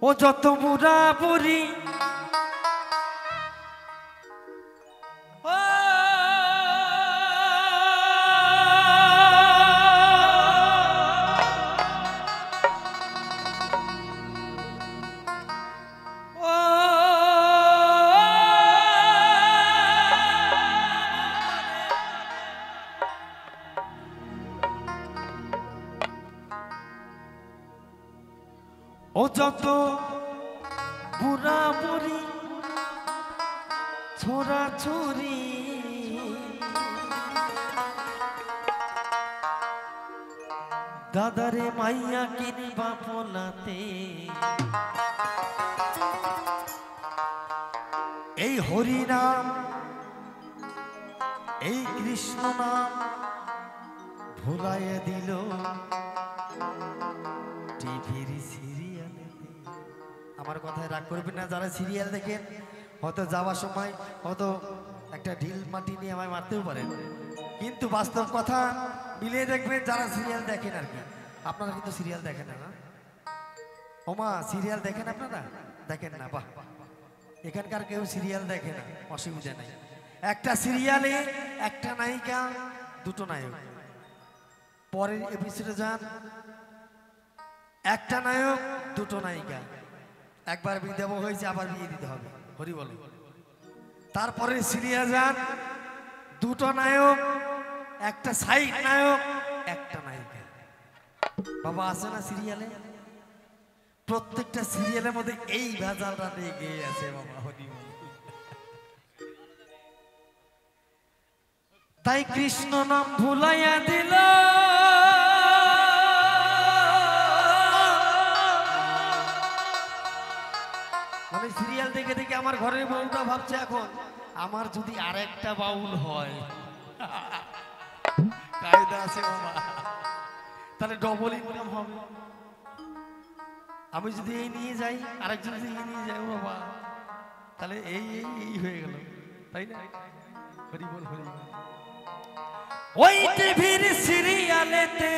ও যত বুড়া বুড়ি ও যত বুড়া বুড়ি ছোড়া ছুরি দাদারে মাইয়া কিনবা পোলাতে এই হরি নাম এই কৃষ্ণ নাম ভুলাইয়া দিল টিভির সিরিয়ালে। আমার কথায় রাগ করবেন না যারা সিরিয়াল দেখেন, হয়তো যাওয়ার সময় হয়তো একটা ঢিল মাটি নিয়ে আমায় মারতেও পারেন, কিন্তু বাস্তব কথা মিলিয়ে দেখবেন যারা সিরিয়াল দেখেন আর কি। আপনারা কিন্তু সিরিয়াল দেখেন না? ওমা সিরিয়াল দেখেন আপনারা? দেখেন না? বাহ, এখানকার কেউ সিরিয়াল দেখে না, অসুবিধা নেই। একটা সিরিয়ালে একটা নায়িকা দুটো নায়ক, পরের এপিসোডে যান একটা নায়ক দুটো নায়িকা, একবার বিয়ে হয়েছে আবার বিয়ে দিতে হবে, হরি বলে। তারপরে সিরিয়াল যান দুটো নায়ক, একটা সাইড নায়ক একটা নায়িকা। বাবা আছে না সিরিয়ালে? প্রত্যেকটা সিরিয়ালের মধ্যে এই ভেজালটা লেগে আছে বাবা, হরি বল। তাই কৃষ্ণ নাম ভুলাইয়া দিল মানে সিরিয়াল দেখে দেখে আমার ঘরের বউটা ভাবছে এখন আমার যদি আরেকটা বাউল হয়, কায়দা আছে বাবা, তাহলে ডবল ইনকাম হবে। আমি যদি এই নিয়ে যাই আরেকজন যদি এই নিয়ে যাই বাবা, তাহলে এই এই এই হয়ে গেল, তাই না? হরি বল হরি বল। ওই টিভির সিরিয়ালেতে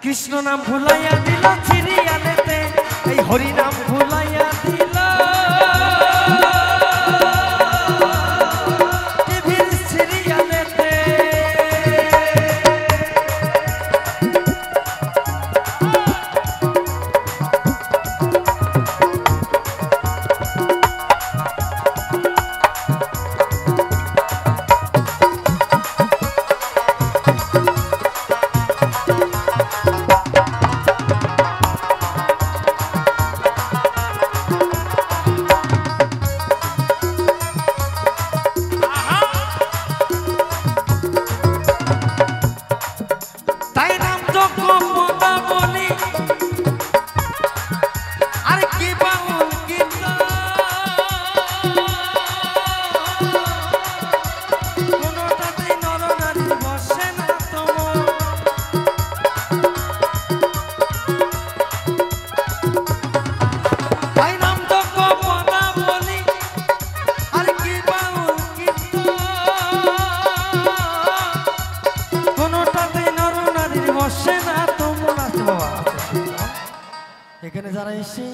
কৃষ্ণ নাম ভুলাইয়া দিল সিরিয়ালেতে, এই হরি নাম ভুলাইয়া দিল টিভির সিরিয়ালেতে। এখানে যারা এসে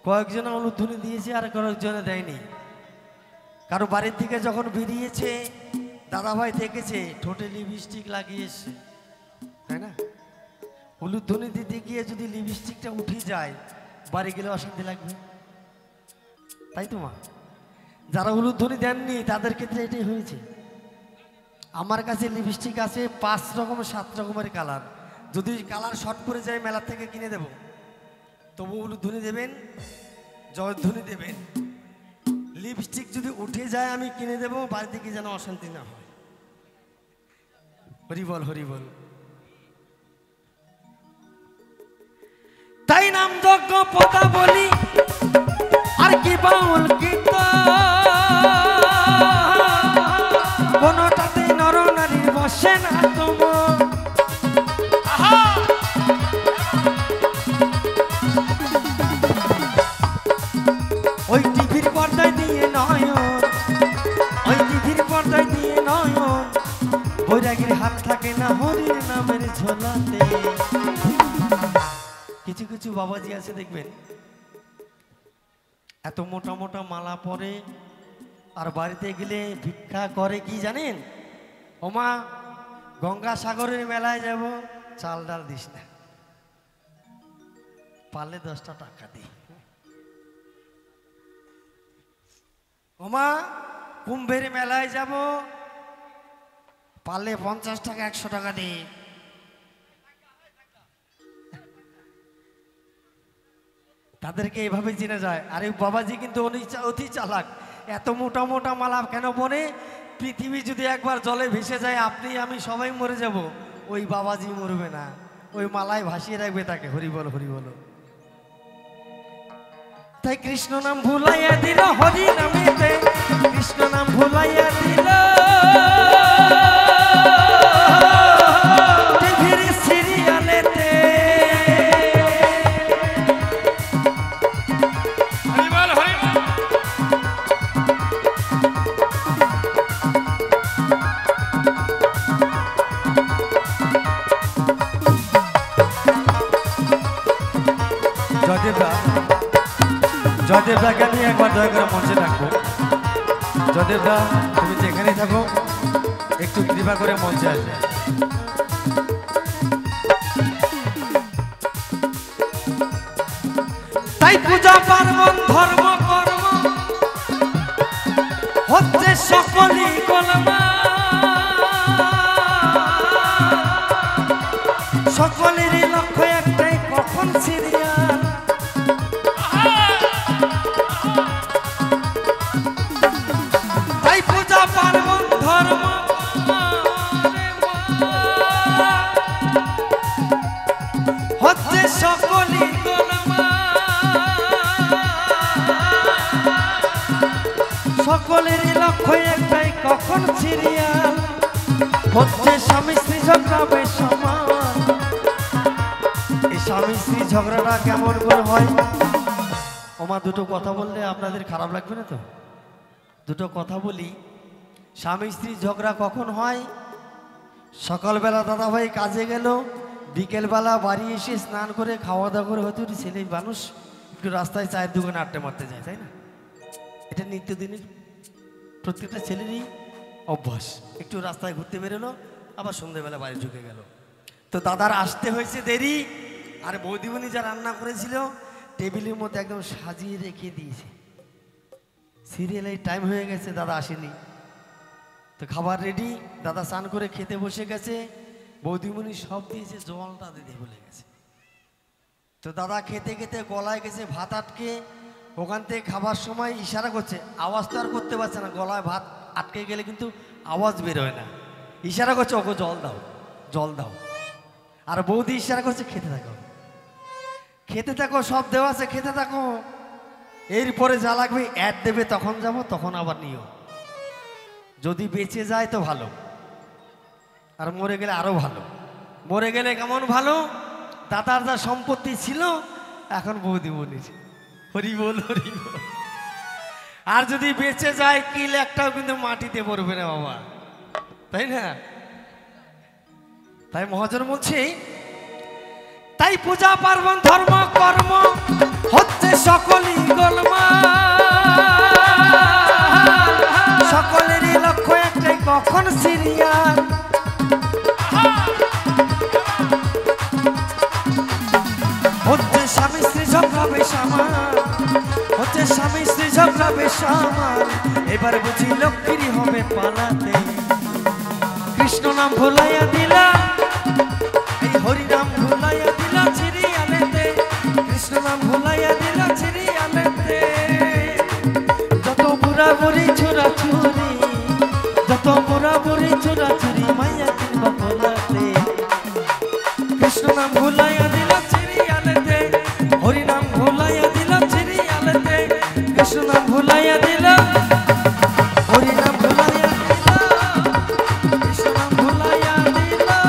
কয়েকজন অনুধ্বনি দিয়েছে আর কয়েকজনে দেয়নি। কারো বাড়ির থেকে যখন বেরিয়েছে দাদাভাই দেখেছে ঠোঁটে লিপস্টিক লাগিয়েছে, তাই না? উলুধ্বনি দিতে গিয়ে যদি লিপস্টিকটা উঠে যায় বাড়ি গেলে অশান্তি লাগবে, তাই তো মা? যারা উলুধ্বনি দেননি তাদের ক্ষেত্রে এটাই হয়েছে। আমার কাছে লিপস্টিক আছে 5 রকম 7 রকমের কালার, যদি কালার শর্ট করে যায় মেলা থেকে কিনে দেব, তবু উলুধ্বনি দেবেন, জয়ধ্বনি দেবেন, লিপস্টিক যদি উঠে যায় আমি কিনে দেবো, বাড়ি থেকে যেন অশান্তি না হয়। হরি বল, হরি বল। তাই নাম যজ্ঞ পদা বলি আর কি বাউল গীত, কোনটাতে নর নারীর বসে না তোমার। ওই টিভির পর্দায় দিয়ে নয়ন, ওই টিভির পর্দায় দিয়ে নয়ন, বৈরাগীর হাত থাকে না হরির নামের ঝোলাতে। কিছু কিছু বাবাজি আছে দেখবেন এত মোটা মোটা মালা পরে, আর বাড়িতে গেলে ভিক্ষা করে কি জানেন? ওমা গঙ্গাসাগরের মেলায় যাব, চাল ডাল দিস না, পারলে 10টা টাকা দি। ওমা কুম্ভের মেলায় যাব, পারলে 50 টাকা 100 টাকা দি। তাদেরকে এভাবে চেনা যায়। আরে বাবাজি কিন্তু অতি চালাক। এত মোটা মোটা মালা কেন পরে? পৃথিবী যদি একবার জলে ভেসে যায়, আপনি আমি সবাই মরে যাব, ওই বাবাজি মরবে না, ওই মালায় ভাসিয়ে রাখবে তাকে। হরি বল, হরি বল। তাই কৃষ্ণ নাম ভুলাইয়া দিল হরি নামেতে, কৃষ্ণ নাম ভুলাইয়া দিল টিভির সিরিয়ালেতে। জয়দেবদাকে আমি একবার দয়া করে মঞ্চে ডাকবো। জয়দেবদা তুমি যেখানে থাকো একটু কৃপা করে মঞ্চে আসবে। তাই পূজা পার্বণ ধর্ম কর্ম হচ্ছে সকলই গোলমা, সকলেরই লক্ষ্য একটাই, কখন সিরিয়াল। তাই পূজা পার্বণ ধর্ম হচ্ছে সকলই গোলমা, সকলেরই লক্ষ্য একটাই, কখন সিরিয়াল। হচ্ছে স্বামী স্ত্রী ঝগড়া বেশ সমান। এই স্বামী স্ত্রী ঝগড়াটা কেমন করে হয়? ওমা দুটো কথা বললে আপনাদের খারাপ লাগবে না তো? দুটো কথা বলি। স্বামী স্ত্রী ঝগড়া কখন হয়? সকালবেলা দাদা ভাই কাজে গেল, বিকেলবেলা বাড়ি এসে স্নান করে খাওয়া দাওয়া করে হয়তো ছেলে মানুষ একটু রাস্তায় চায়ের দোকানে আড্ডা মারতে যায়, তাই না? এটা নিত্যদিনের প্রত্যেকটা ছেলেরই অভ্যাস। একটু রাস্তায় ঘুরতে বেরোলো, আবার সন্ধ্যেবেলা বাড়ি ঢুকে গেল। তো দাদার আসতে হয়েছে দেরি, আর বৌদিমণি যা রান্না করেছিল টেবিলের মধ্যে একদম সাজিয়ে রেখে দিয়েছে। সিরিয়ালের টাইম হয়ে গেছে, দাদা আসেনি। তো খাবার রেডি, দাদা স্নান করে খেতে বসে গেছে, বৌদিমণি সব দিয়েছে, জলটা দিতে ভুলে গেছে। তো দাদা খেতে খেতে গলায় গেছে ভাত আটকে, ওখান থেকে খাবার সময় ইশারা করছে, আওয়াজ তো আর করতে পারছে না, গলায় ভাত আটকে গেলে কিন্তু আওয়াজ বেরোয় না। ইশারা করছে ওকে জল দাও, জল দাও। আর বৌদি ইশারা করছে খেতে থাকো, খেতে থাকো, সব দেওয়া আছে, খেতে থাকো। এরপরে যা লাগবে অ্যাড দেবে, তখন যাব, তখন আবার নিও। যদি বেঁচে যায় তো ভালো, আর মরে গেলে আরো ভালো। মরে গেলে কেমন ভালো? দাদার যা সম্পত্তি ছিল এখন বৌদি বলিস। হরি বল, হরি বল। আর যদি বেঁচে যায় কিল একটাও কিন্তু মাটিতে পড়বে না বাবা, তাই না? তাই মহাজন বলছে, তাই পূজা পার্বণ ধর্ম কর্ম হচ্ছে সকলই গোলমাল, সকলেরই লক্ষ্য একটাই, কখন সিরিয়াল। হচ্ছে স্বামী স্ত্রী ঝগড়া বেশ আমার, হচ্ছে স্বামী স্ত্রী ঝগড়া বেশ আমার। এবার বুঝি লক্ষ্মীরই হবে পালাতে। কৃষ্ণ নাম ভুলাইয়া দিলা, এই হরি নাম ভুলাইয়া দিলা সিরিয়ালেতে, কৃষ্ণ নাম ভুলাইয়া দিলা সিরিয়ালেতে। যত বুড়া বুড়ি ছোড়া ছুরি যত বুড়া বুড়ি ছোড়া ছুরি মাইয়া কিনবা পোলাতে কৃষ্ণ নাম ভুলাইয়া দিলাম সিরিয়ালেতে হরি নাম ভুলাইয়া দিলাম সিরিয়ালেতে কৃষ্ণ নাম ভুলাইয়া দিলাম হরি নাম ভুলাইয়া দিলাম কৃষ্ণ নাম ভুলাইয়া দিলাম